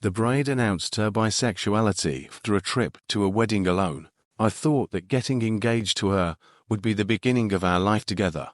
The bride announced her bisexuality after a trip to a wedding alone. I thought that getting engaged to her would be the beginning of our life together,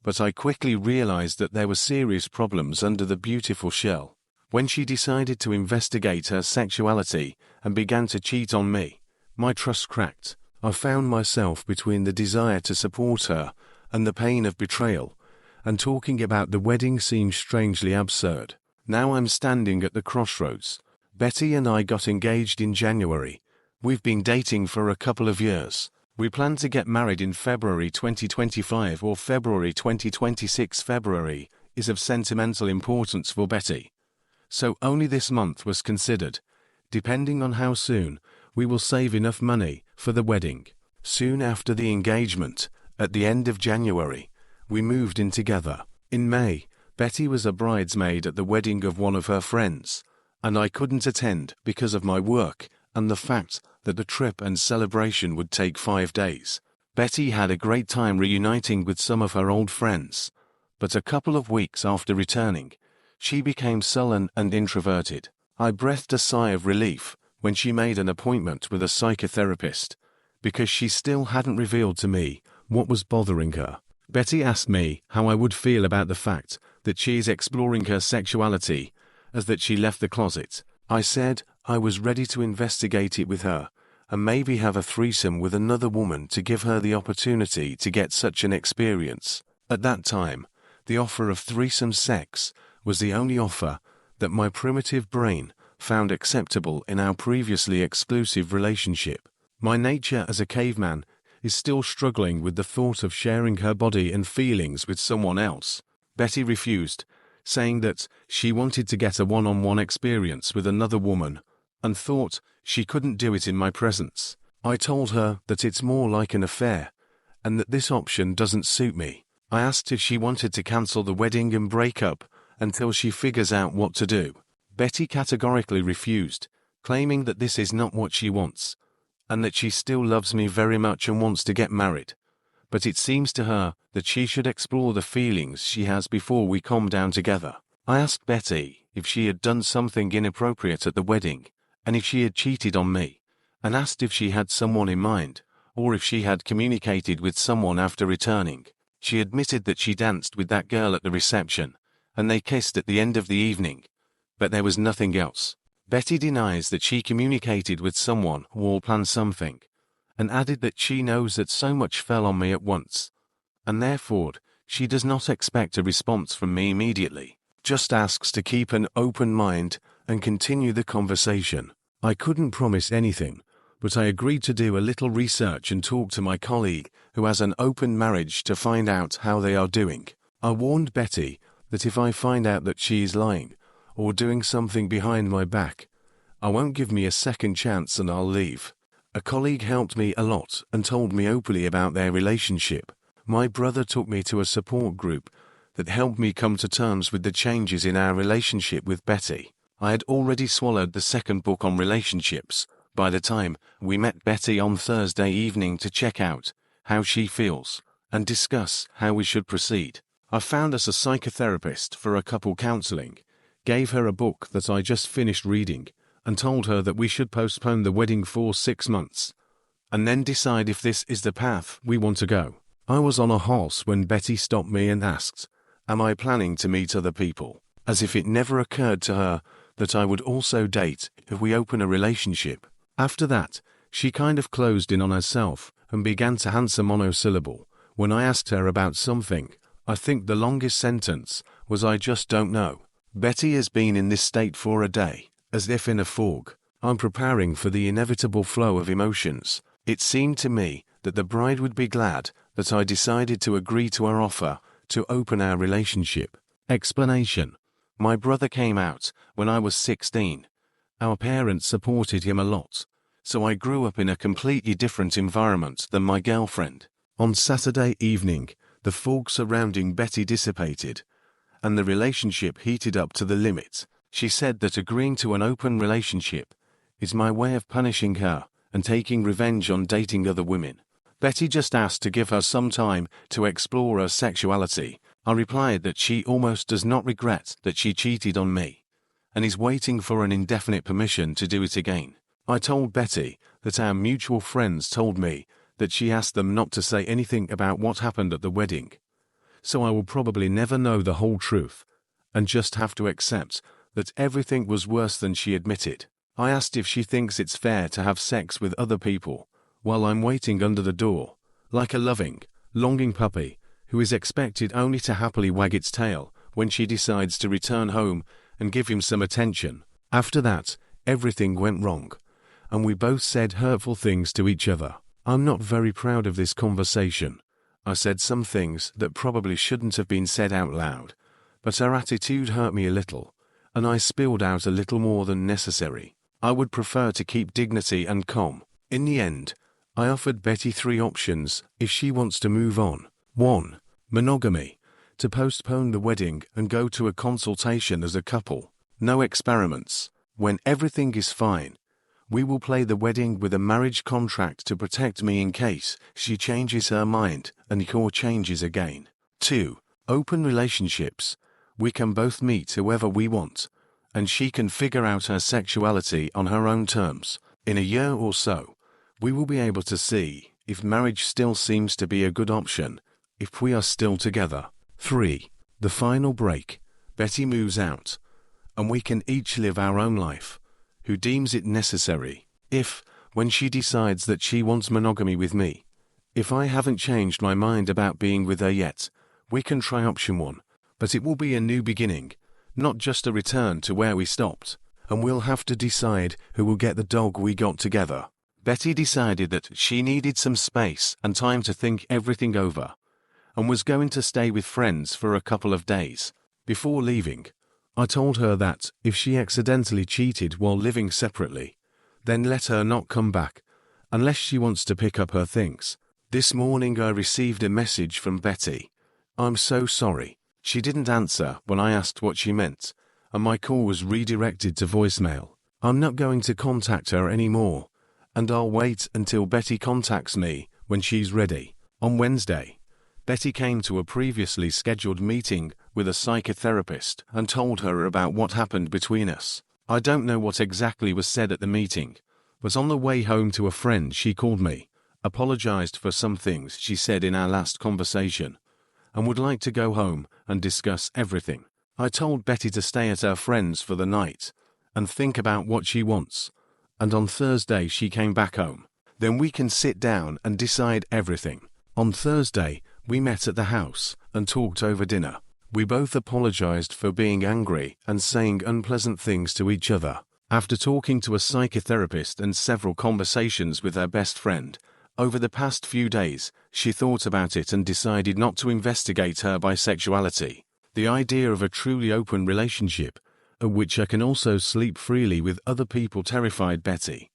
but I quickly realized that there were serious problems under the beautiful shell. When she decided to investigate her sexuality and began to cheat on me, my trust cracked. I found myself between the desire to support her and the pain of betrayal, and talking about the wedding seemed strangely absurd. Now I'm standing at the crossroads. Betty and I got engaged in January. We've been dating for a couple of years. We plan to get married in February 2025 or February 2026. February is of sentimental importance for Betty, so only this month was considered. Depending on how soon, we will save enough money for the wedding. Soon after the engagement, at the end of January, we moved in together. In May, Betty was a bridesmaid at the wedding of one of her friends, and I couldn't attend because of my work and the fact that the trip and celebration would take 5 days. Betty had a great time reuniting with some of her old friends, but a couple of weeks after returning, she became sullen and introverted. I breathed a sigh of relief when she made an appointment with a psychotherapist, because she still hadn't revealed to me what was bothering her. Betty asked me how I would feel about the fact that she is exploring her sexuality as that she left the closet. I said I was ready to investigate it with her and maybe have a threesome with another woman to give her the opportunity to get such an experience. At that time, the offer of threesome sex was the only offer that my primitive brain found acceptable in our previously exclusive relationship. My nature as a caveman is still struggling with the thought of sharing her body and feelings with someone else. Betty refused, saying that she wanted to get a one-on-one experience with another woman and thought she couldn't do it in my presence. I told her that it's more like an affair and that this option doesn't suit me. I asked if she wanted to cancel the wedding and break up until she figures out what to do. Betty categorically refused, claiming that this is not what she wants, and that she still loves me very much and wants to get married. But it seems to her that she should explore the feelings she has before we calm down together. I asked Betty if she had done something inappropriate at the wedding, and if she had cheated on me, and asked if she had someone in mind, or if she had communicated with someone after returning. She admitted that she danced with that girl at the reception, and they kissed at the end of the evening, but there was nothing else. Betty denies that she communicated with someone or planned something, and added that she knows that so much fell on me at once, and therefore she does not expect a response from me immediately, just asks to keep an open mind and continue the conversation. I couldn't promise anything, but I agreed to do a little research and talk to my colleague who has an open marriage to find out how they are doing. I warned Betty that if I find out that she is lying or doing something behind my back, I won't give me a second chance and I'll leave. A colleague helped me a lot and told me openly about their relationship. My brother took me to a support group that helped me come to terms with the changes in our relationship with Betty. I had already swallowed the second book on relationships by the time we met Betty on Thursday evening to check out how she feels and discuss how we should proceed. I found us a psychotherapist for a couple counseling, gave her a book that I just finished reading, and told her that we should postpone the wedding for 6 months, and then decide if this is the path we want to go. I was on a horse when Betty stopped me and asked, "Am I planning to meet other people?" As if it never occurred to her that I would also date if we open a relationship. After that, she kind of closed in on herself and began to answer monosyllable. When I asked her about something, I think the longest sentence was "I just don't know." Betty has been in this state for a day, as if in a fog. I'm preparing for the inevitable flow of emotions. It seemed to me that the bride would be glad that I decided to agree to her offer to open our relationship. Explanation: my brother came out when I was 16. Our parents supported him a lot, so I grew up in a completely different environment than my girlfriend. On Saturday evening, the fog surrounding Betty dissipated, and the relationship heated up to the limit. She said that agreeing to an open relationship is my way of punishing her and taking revenge on dating other women. Betty just asked to give her some time to explore her sexuality. I replied that she almost does not regret that she cheated on me, and is waiting for an indefinite permission to do it again. I told Betty that our mutual friends told me that she asked them not to say anything about what happened at the wedding. So I will probably never know the whole truth, and just have to accept that everything was worse than she admitted. I asked if she thinks it's fair to have sex with other people while I'm waiting under the door, like a loving, longing puppy who is expected only to happily wag its tail when she decides to return home and give him some attention. After that, everything went wrong, and we both said hurtful things to each other. I'm not very proud of this conversation. I said some things that probably shouldn't have been said out loud, but her attitude hurt me a little, and I spilled out a little more than necessary. I would prefer to keep dignity and calm. In the end, I offered Betty 3 options if she wants to move on. 1. Monogamy, to postpone the wedding and go to a consultation as a couple. No experiments. When everything is fine, we will play the wedding with a marriage contract to protect me in case she changes her mind and or changes again. 2. Open relationships. We can both meet whoever we want, and she can figure out her sexuality on her own terms. In a year or so, we will be able to see if marriage still seems to be a good option, if we are still together. 3. The final break. Betty moves out, and we can each live our own life, who deems it necessary. If, when she decides that she wants monogamy with me, if I haven't changed my mind about being with her yet, we can try option 1, but it will be a new beginning, not just a return to where we stopped, and we'll have to decide who will get the dog we got together. Betty decided that she needed some space and time to think everything over, and was going to stay with friends for a couple of days. Before leaving, I told her that if she accidentally cheated while living separately, then let her not come back, unless she wants to pick up her things. This morning I received a message from Betty. I'm so sorry. She didn't answer when I asked what she meant, and my call was redirected to voicemail. I'm not going to contact her anymore, and I'll wait until Betty contacts me when she's ready. On Wednesday, Betty came to a previously scheduled meeting with a psychotherapist and told her about what happened between us. I don't know what exactly was said at the meeting, but on the way home to a friend she called me, apologized for some things she said in our last conversation, and would like to go home and discuss everything. I told Betty to stay at her friend's for the night and think about what she wants, and on Thursday she came back home. Then we can sit down and decide everything. On Thursday, we met at the house and talked over dinner. We both apologized for being angry and saying unpleasant things to each other. After talking to a psychotherapist and several conversations with her best friend, over the past few days, she thought about it and decided not to investigate her bisexuality. The idea of a truly open relationship, at which I can also sleep freely with other people, terrified Betty,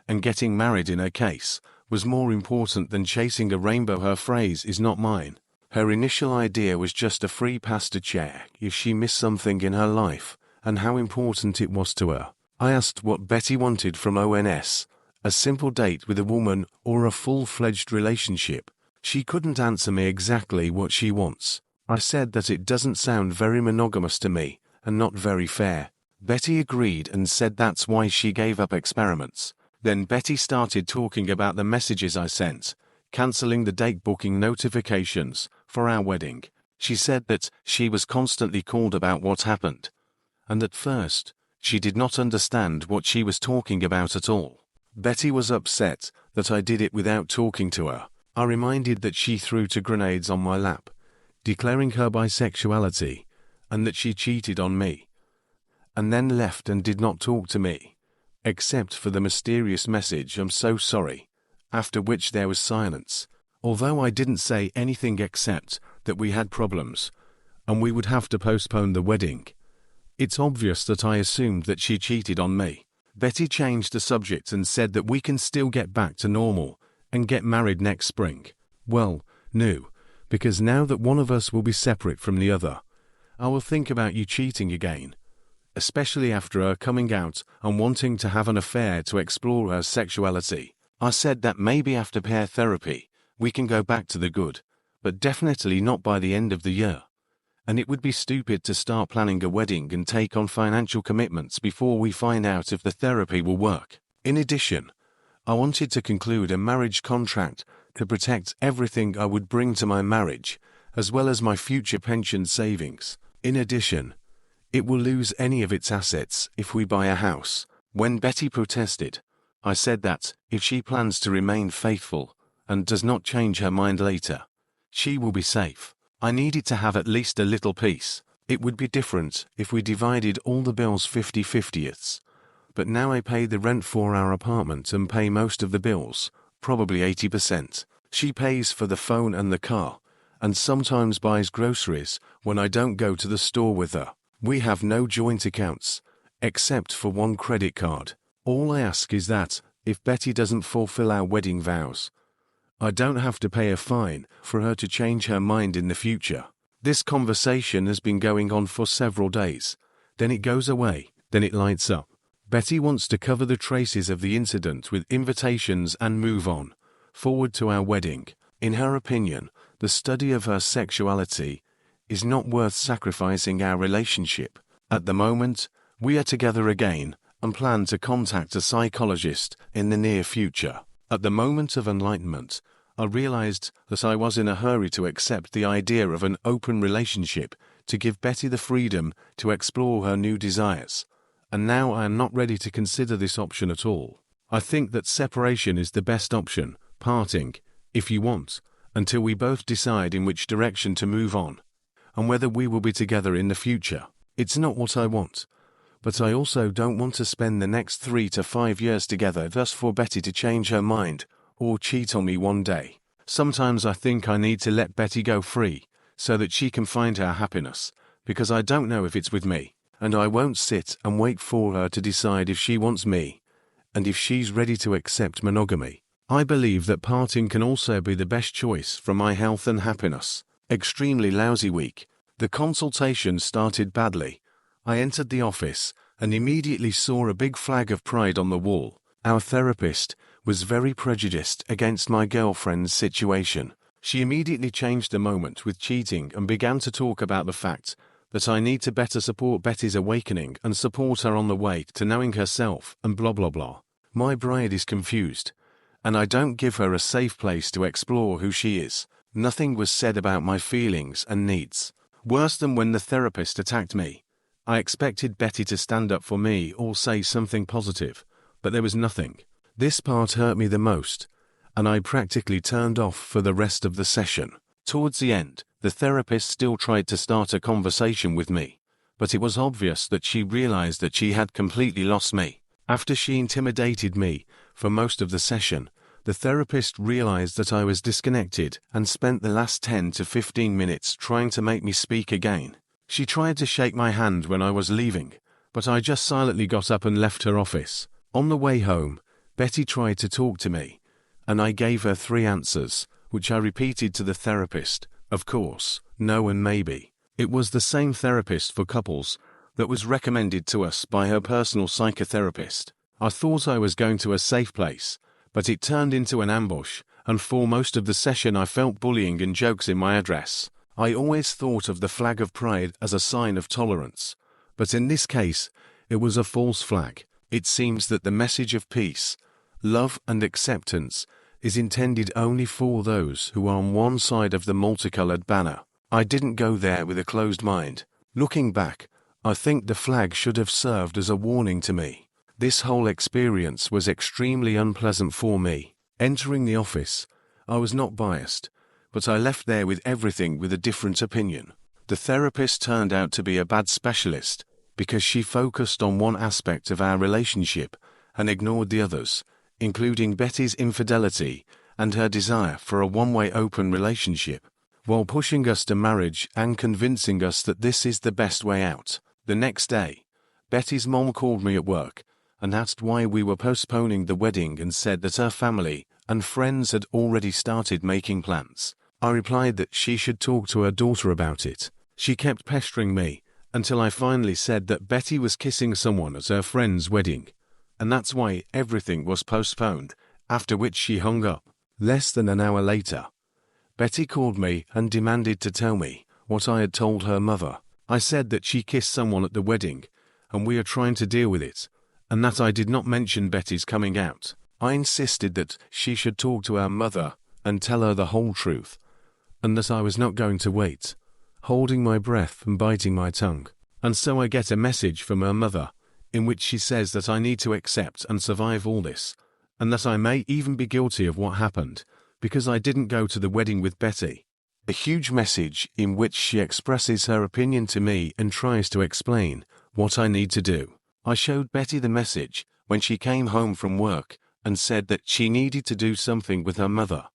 and getting married in her case was more important than chasing a rainbow. Her phrase is not mine. Her initial idea was just a free pass to check if she missed something in her life and how important it was to her. I asked what Betty wanted from ONS, a simple date with a woman or a full-fledged relationship. She couldn't answer me exactly what she wants. I said that it doesn't sound very monogamous to me and not very fair. Betty agreed and said that's why she gave up experiments. Then Betty started talking about the messages I sent, cancelling the date booking notifications for our wedding. She said that she was constantly called about what happened, and at first, she did not understand what she was talking about at all. Betty was upset that I did it without talking to her. I reminded that she threw 2 grenades on my lap, declaring her bisexuality, and that she cheated on me, and then left and did not talk to me, except for the mysterious message, "I'm so sorry," after which there was silence. Although I didn't say anything except that we had problems, and we would have to postpone the wedding, it's obvious that I assumed that she cheated on me. Betty changed the subject and said that we can still get back to normal and get married next spring. Well, no, because now that one of us will be separate from the other, I will think about you cheating again, especially after her coming out and wanting to have an affair to explore her sexuality. I said that maybe after pair therapy, we can go back to the good, but definitely not by the end of the year. and it would be stupid to start planning a wedding and take on financial commitments before we find out if the therapy will work. In addition, I wanted to conclude a marriage contract to protect everything I would bring to my marriage, as well as my future pension savings. In addition, it will lose any of its assets if we buy a house. When Betty protested, I said that, if she plans to remain faithful and does not change her mind later, she will be safe. I needed to have at least a little peace. It would be different if we divided all the bills 50-50ths. But now I pay the rent for our apartment and pay most of the bills, probably 80%. She pays for the phone and the car, and sometimes buys groceries when I don't go to the store with her. We have no joint accounts, except for one credit card. All I ask is that, if Betty doesn't fulfill our wedding vows, I don't have to pay a fine for her to change her mind in the future. This conversation has been going on for several days. Then it goes away, then it lights up. Betty wants to cover the traces of the incident with invitations and move on, forward to our wedding. In her opinion, the study of her sexuality is not worth sacrificing our relationship. At the moment, we are together again and plan to contact a psychologist in the near future. At the moment of enlightenment, I realized that I was in a hurry to accept the idea of an open relationship to give Betty the freedom to explore her new desires, and now I am not ready to consider this option at all. I think that separation is the best option, parting, if you want, until we both decide in which direction to move on, and whether we will be together in the future. It's not what I want, but I also don't want to spend the next 3 to 5 years together just for Betty to change her mind or cheat on me one day. Sometimes I think I need to let Betty go free so that she can find her happiness, because I don't know if it's with me, and I won't sit and wait for her to decide if she wants me and if she's ready to accept monogamy. I believe that parting can also be the best choice for my health and happiness. Extremely lousy week. The consultation started badly. I entered the office and immediately saw a big flag of pride on the wall. Our therapist was very prejudiced against my girlfriend's situation. She immediately changed the moment with cheating and began to talk about the fact that I need to better support Betty's awakening and support her on the way to knowing herself and blah blah blah. My bride is confused, and I don't give her a safe place to explore who she is. Nothing was said about my feelings and needs. Worse than when the therapist attacked me. I expected Betty to stand up for me or say something positive, but there was nothing. This part hurt me the most, and I practically turned off for the rest of the session. Towards the end, the therapist still tried to start a conversation with me, but it was obvious that she realized that she had completely lost me. After she intimidated me for most of the session, the therapist realized that I was disconnected and spent the last 10 to 15 minutes trying to make me speak again. She tried to shake my hand when I was leaving, but I just silently got up and left her office. On the way home, Betty tried to talk to me, and I gave her 3 answers, which I repeated to the therapist. Of course, no and maybe. It was the same therapist for couples that was recommended to us by her personal psychotherapist. I thought I was going to a safe place, but it turned into an ambush, and for most of the session I felt bullying and jokes in my address. I always thought of the flag of pride as a sign of tolerance, but in this case, it was a false flag. It seems that the message of peace, love and acceptance is intended only for those who are on one side of the multicolored banner. I didn't go there with a closed mind. Looking back, I think the flag should have served as a warning to me. This whole experience was extremely unpleasant for me. Entering the office, I was not biased, but I left there with everything with a different opinion. The therapist turned out to be a bad specialist because she focused on one aspect of our relationship and ignored the others, including Betty's infidelity and her desire for a one-way open relationship, while pushing us to marriage and convincing us that this is the best way out. The next day, Betty's mom called me at work and asked why we were postponing the wedding and said that her family and friends had already started making plans. I replied that she should talk to her daughter about it. She kept pestering me until I finally said that Betty was kissing someone at her friend's wedding, and that's why everything was postponed, after which she hung up. Less than an hour later, Betty called me and demanded to tell me what I had told her mother. I said that she kissed someone at the wedding, and we are trying to deal with it, and that I did not mention Betty's coming out. I insisted that she should talk to her mother and tell her the whole truth, and that I was not going to wait, holding my breath and biting my tongue. And so I get a message from her mother, in which she says that I need to accept and survive all this, and that I may even be guilty of what happened, because I didn't go to the wedding with Betty. A huge message in which she expresses her opinion to me and tries to explain what I need to do. I showed Betty the message when she came home from work and said that she needed to do something with her mother,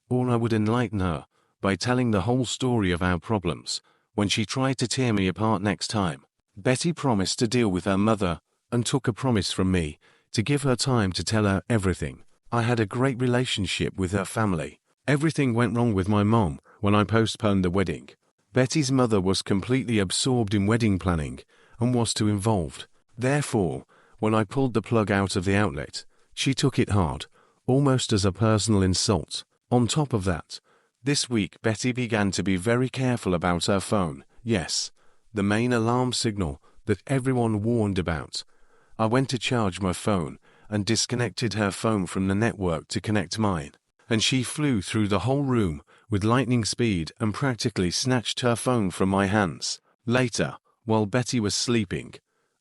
or I would enlighten her by telling the whole story of our problems when she tried to tear me apart next time. Betty promised to deal with her mother and took a promise from me to give her time to tell her everything. I had a great relationship with her family. Everything went wrong with my mom when I postponed the wedding. Betty's mother was completely absorbed in wedding planning and was too involved. Therefore, when I pulled the plug out of the outlet, she took it hard, almost as a personal insult. On top of that, this week Betty began to be very careful about her phone. Yes, the main alarm signal that everyone warned about. I went to charge my phone and disconnected her phone from the network to connect mine, and she flew through the whole room with lightning speed and practically snatched her phone from my hands. Later, while Betty was sleeping,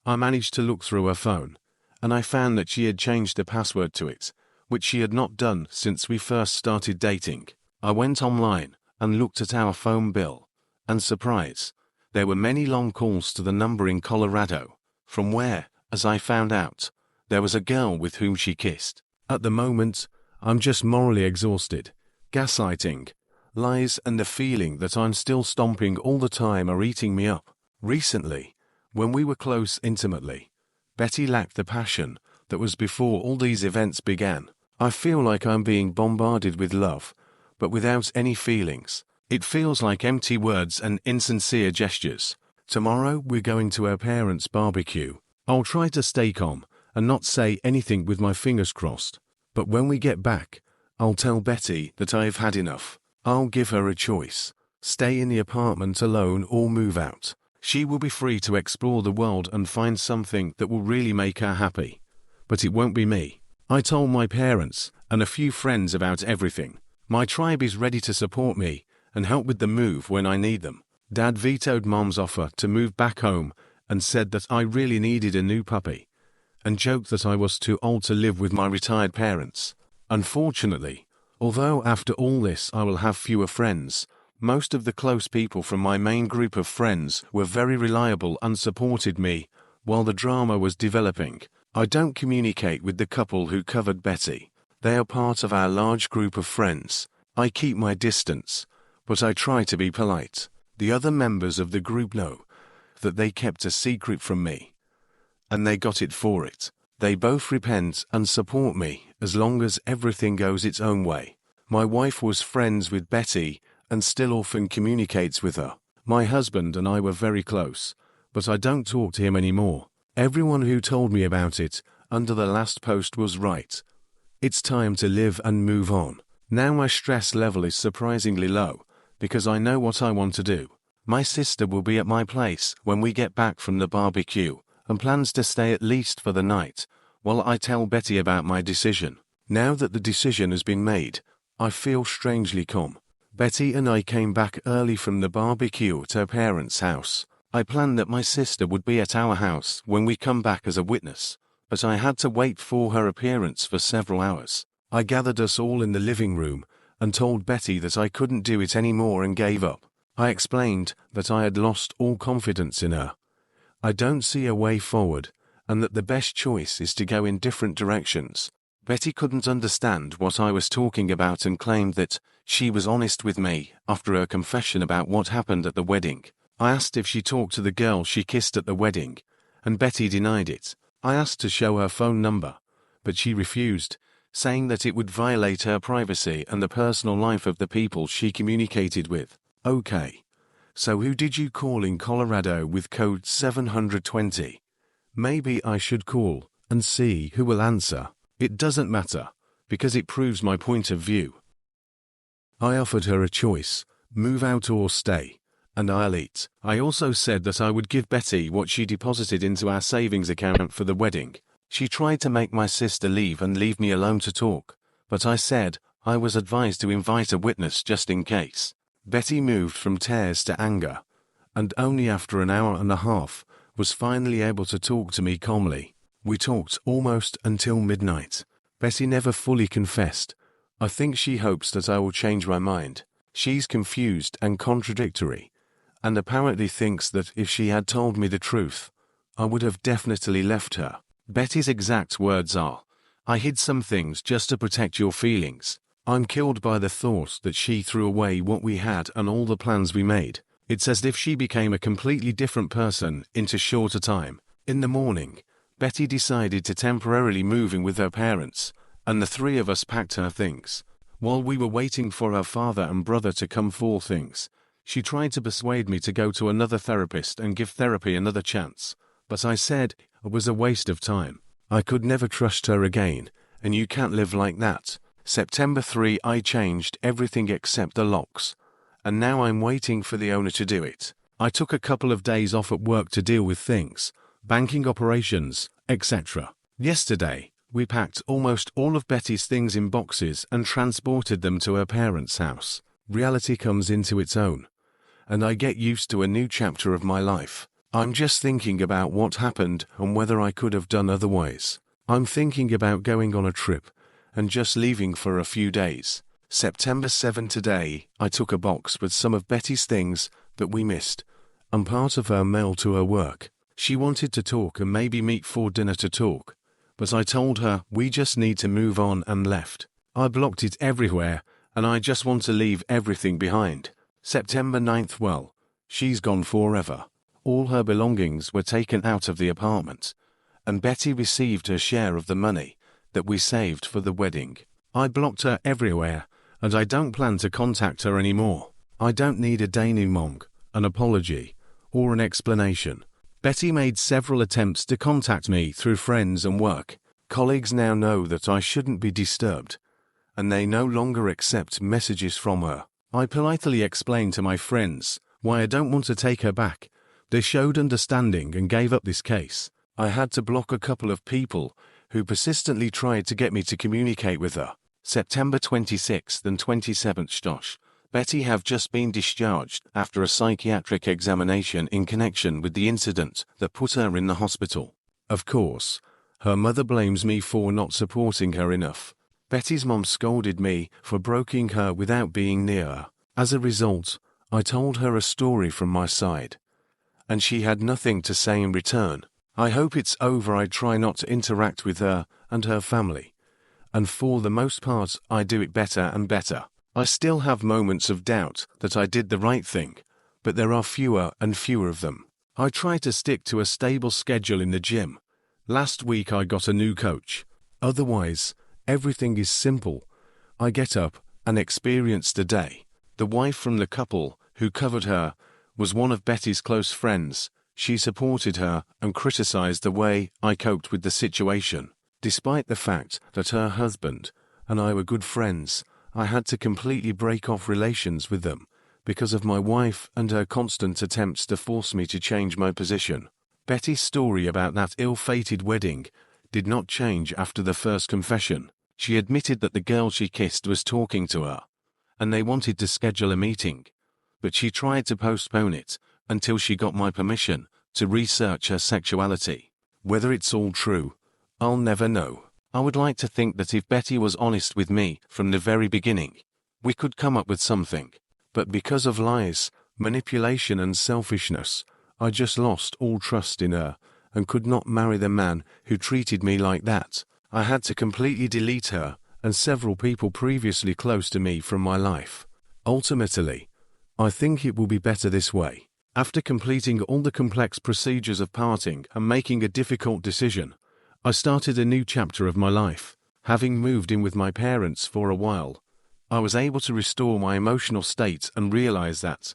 I managed to look through her phone, and I found that she had changed the password to it, which she had not done since we first started dating. I went online and looked at our phone bill, and surprise, there were many long calls to the number in Colorado, from where, as I found out, there was a girl with whom she kissed. At the moment, I'm just morally exhausted. Gaslighting, lies and the feeling that I'm still stomping all the time are eating me up. Recently, when we were close intimately, Betty lacked the passion that was before all these events began. I feel like I'm being bombarded with love, but without any feelings. It feels like empty words and insincere gestures. Tomorrow we're going to our parents' barbecue. I'll try to stay calm and not say anything with my fingers crossed. But when we get back, I'll tell Betty that I've had enough. I'll give her a choice: stay in the apartment alone or move out. She will be free to explore the world and find something that will really make her happy. But it won't be me. I told my parents and a few friends about everything. My tribe is ready to support me and help with the move when I need them. Dad vetoed Mom's offer to move back home and said that I really needed a new puppy, and joked that I was too old to live with my retired parents. Unfortunately, although after all this I will have fewer friends, most of the close people from my main group of friends were very reliable and supported me while the drama was developing. I don't communicate with the couple who covered Betty. They are part of our large group of friends. I keep my distance, but I try to be polite. The other members of the group know that they kept a secret from me, and they got it for it. They both repent and support me as long as everything goes its own way. My wife was friends with Betty and still often communicates with her. My husband and I were very close, but I don't talk to him anymore. Everyone who told me about it under the last post was right. It's time to live and move on. Now my stress level is surprisingly low, because I know what I want to do. My sister will be at my place when we get back from the barbecue, and plans to stay at least for the night, while I tell Betty about my decision. Now that the decision has been made, I feel strangely calm. Betty and I came back early from the barbecue at her parents' house. I planned that my sister would be at our house when we come back as a witness, but I had to wait for her appearance for several hours. I gathered us all in the living room and told Betty that I couldn't do it anymore and gave up. I explained that I had lost all confidence in her. I don't see a way forward, and that the best choice is to go in different directions. Betty couldn't understand what I was talking about and claimed that she was honest with me after her confession about what happened at the wedding. I asked if she talked to the girl she kissed at the wedding, and Betty denied it. I asked to show her phone number, but she refused, saying that it would violate her privacy and the personal life of the people she communicated with. Okay, so who did you call in Colorado with code 720? Maybe I should call and see who will answer. It doesn't matter, because it proves my point of view. I offered her a choice: move out or stay, and I'll eat. I also said that I would give Betty what she deposited into our savings account for the wedding. She tried to make my sister leave and leave me alone to talk, but I said I was advised to invite a witness just in case. Betty moved from tears to anger, and only after an hour and a half was finally able to talk to me calmly. We talked almost until midnight. Betty never fully confessed. I think she hopes that I will change my mind. She's confused and contradictory, and apparently thinks that if she had told me the truth, I would have definitely left her. Betty's exact words are, "I hid some things just to protect your feelings. I'm killed by the thought that she threw away what we had and all the plans we made." It's as if she became a completely different person into shorter time. In the morning, Betty decided to temporarily move in with her parents, and the three of us packed her things. While we were waiting for her father and brother to come for things, she tried to persuade me to go to another therapist and give therapy another chance, but I said it was a waste of time. I could never trust her again, and you can't live like that. September 3, I changed everything except the locks, and now I'm waiting for the owner to do it. I took a couple of days off at work to deal with things, banking operations, etc. Yesterday, we packed almost all of Betty's things in boxes and transported them to her parents' house. Reality comes into its own, and I get used to a new chapter of my life. I'm just thinking about what happened and whether I could have done otherwise. I'm thinking about going on a trip and just leaving for a few days. September 7 today, I took a box with some of Betty's things that we missed, and part of her mail to her work. She wanted to talk and maybe meet for dinner to talk, but I told her we just need to move on and left. I blocked it everywhere, and I just want to leave everything behind. September 9th, well, she's gone forever. All her belongings were taken out of the apartment, and Betty received her share of the money that we saved for the wedding. I blocked her everywhere, and I don't plan to contact her anymore. I don't need a denouement, an apology, or an explanation. Betty made several attempts to contact me through friends and work. Colleagues now know that I shouldn't be disturbed, and they no longer accept messages from her. I politely explained to my friends why I don't want to take her back. They showed understanding and gave up this case. I had to block a couple of people who persistently tried to get me to communicate with her. September 26th and 27th, Josh. Betty have just been discharged after a psychiatric examination in connection with the incident that put her in the hospital. Of course, her mother blames me for not supporting her enough. Betty's mom scolded me for broking her without being near her. As a result, I told her a story from my side, and she had nothing to say in return. I hope it's over. I try not to interact with her and her family, and for the most part I do it better and better. I still have moments of doubt that I did the right thing, but there are fewer and fewer of them. I try to stick to a stable schedule in the gym. Last week I got a new coach. Otherwise, everything is simple. I get up and experience the day. The wife from the couple who covered her was one of Betty's close friends. She supported her and criticized the way I coped with the situation. Despite the fact that her husband and I were good friends, I had to completely break off relations with them because of my wife and her constant attempts to force me to change my position. Betty's story about that ill-fated wedding did not change after the first confession. She admitted that the girl she kissed was talking to her, and they wanted to schedule a meeting, but she tried to postpone it until she got my permission to research her sexuality. Whether it's all true, I'll never know. I would like to think that if Betty was honest with me from the very beginning, we could come up with something. But because of lies, manipulation and selfishness, I just lost all trust in her and could not marry the man who treated me like that. I had to completely delete her and several people previously close to me from my life. Ultimately, I think it will be better this way. After completing all the complex procedures of parting and making a difficult decision, I started a new chapter of my life. Having moved in with my parents for a while, I was able to restore my emotional state and realize that,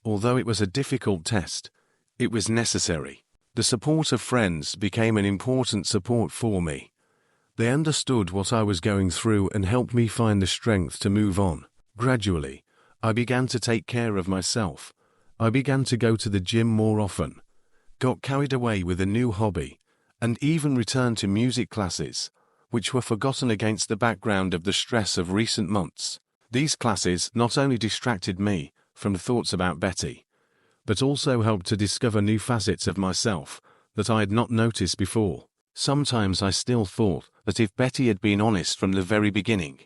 although it was a difficult test, it was necessary. The support of friends became an important support for me. They understood what I was going through and helped me find the strength to move on. Gradually, I began to take care of myself, I began to go to the gym more often, got carried away with a new hobby, and even returned to music classes, which were forgotten against the background of the stress of recent months. These classes not only distracted me from thoughts about Betty, but also helped to discover new facets of myself that I had not noticed before. Sometimes I still thought that if Betty had been honest from the very beginning,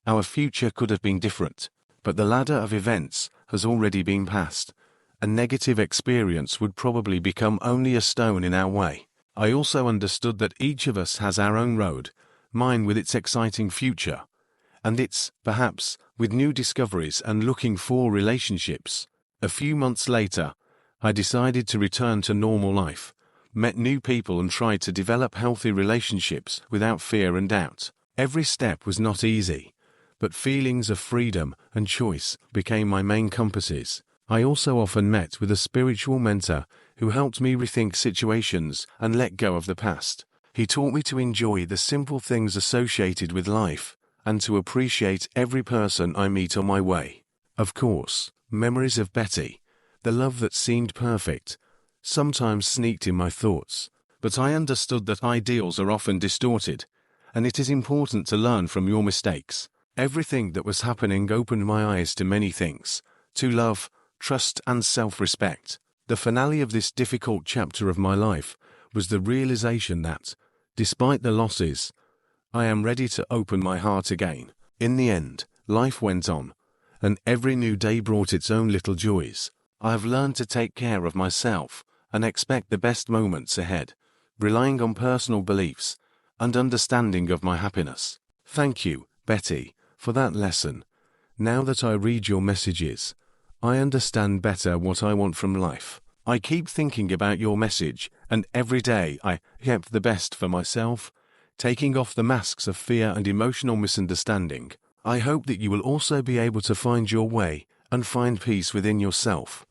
our future could have been different, but the ladder of events has already been passed. A negative experience would probably become only a stone in our way. I also understood that each of us has our own road, mine with its exciting future, and its, perhaps, with new discoveries and looking for relationships. A few months later, I decided to return to normal life, met new people and tried to develop healthy relationships without fear and doubt. Every step was not easy, but feelings of freedom and choice became my main compasses. I also often met with a spiritual mentor who helped me rethink situations and let go of the past. He taught me to enjoy the simple things associated with life and to appreciate every person I meet on my way. Of course, memories of Betty, the love that seemed perfect, sometimes sneaked in my thoughts, but I understood that ideals are often distorted, and it is important to learn from your mistakes. Everything that was happening opened my eyes to many things, to love, trust and self-respect. The finale of this difficult chapter of my life was the realization that, despite the losses, I am ready to open my heart again. In the end, life went on, and every new day brought its own little joys. I have learned to take care of myself and expect the best moments ahead, relying on personal beliefs and understanding of my happiness. Thank you, Betty, for that lesson. Now that I read your messages, I understand better what I want from life. I keep thinking about your message, and every day I kept the best for myself, taking off the masks of fear and emotional misunderstanding. I hope that you will also be able to find your way and find peace within yourself.